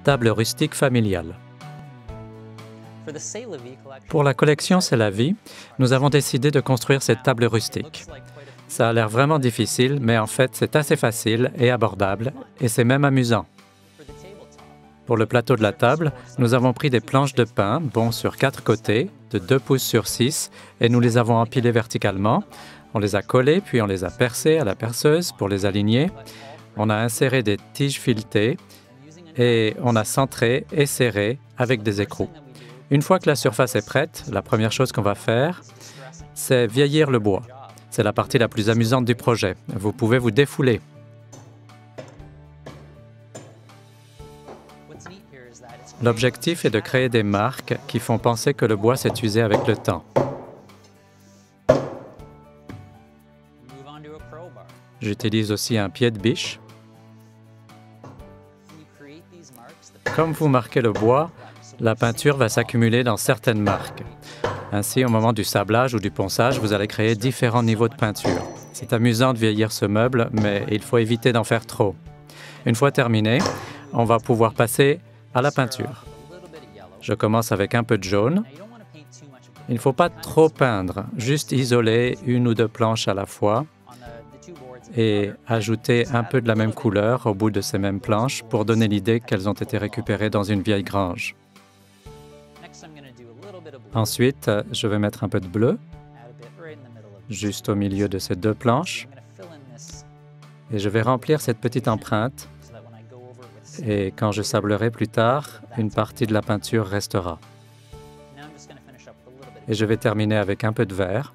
Table rustique familiale. Pour la collection C'est la vie, nous avons décidé de construire cette table rustique. Ça a l'air vraiment difficile, mais en fait, c'est assez facile et abordable, et c'est même amusant. Pour le plateau de la table, nous avons pris des planches de pin, bon sur 4 côtés, de 2 pouces sur 6, et nous les avons empilées verticalement. On les a collées, puis on les a percées à la perceuse pour les aligner. On a inséré des tiges filetées, et on a centré et serré avec des écrous. Une fois que la surface est prête, la première chose qu'on va faire, c'est vieillir le bois. C'est la partie la plus amusante du projet. Vous pouvez vous défouler. L'objectif est de créer des marques qui font penser que le bois s'est usé avec le temps. J'utilise aussi un pied de biche. Comme vous marquez le bois, la peinture va s'accumuler dans certaines marques. Ainsi, au moment du sablage ou du ponçage, vous allez créer différents niveaux de peinture. C'est amusant de vieillir ce meuble, mais il faut éviter d'en faire trop. Une fois terminé, on va pouvoir passer à la peinture. Je commence avec un peu de jaune. Il ne faut pas trop peindre, juste isoler une ou deux planches à la fois et ajouter un peu de la même couleur au bout de ces mêmes planches pour donner l'idée qu'elles ont été récupérées dans une vieille grange. Ensuite, je vais mettre un peu de bleu, juste au milieu de ces deux planches, et je vais remplir cette petite empreinte, et quand je sablerai plus tard, une partie de la peinture restera. Et je vais terminer avec un peu de vert,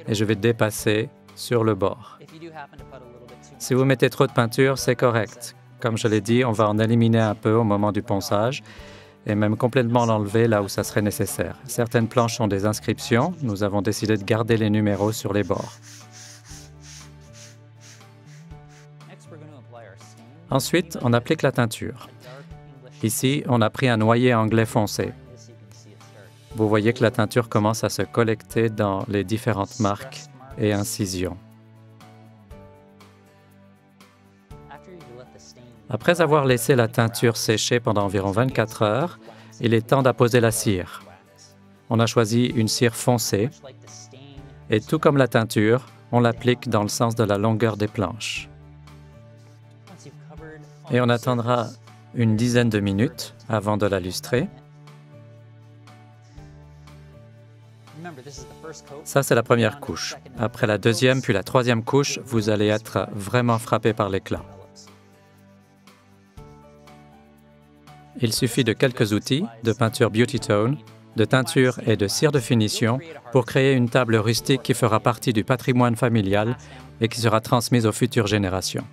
et je vais dépasser sur le bord. Si vous mettez trop de peinture, c'est correct. Comme je l'ai dit, on va en éliminer un peu au moment du ponçage, et même complètement l'enlever là où ça serait nécessaire. Certaines planches ont des inscriptions. Nous avons décidé de garder les numéros sur les bords. Ensuite, on applique la teinture. Ici, on a pris un noyer anglais foncé. Vous voyez que la teinture commence à se collecter dans les différentes marques et incisions. Après avoir laissé la teinture sécher pendant environ 24 heures, il est temps d'apposer la cire. On a choisi une cire foncée et tout comme la teinture, on l'applique dans le sens de la longueur des planches. Et on attendra une dizaine de minutes avant de la lustrer. Ça, c'est la première couche. Après la deuxième puis la troisième couche, vous allez être vraiment frappé par l'éclat. Il suffit de quelques outils, de peinture Beauty Tone, de teinture et de cire de finition pour créer une table rustique qui fera partie du patrimoine familial et qui sera transmise aux futures générations.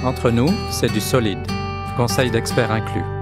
Entre nous, c'est du solide, conseil d'experts inclus.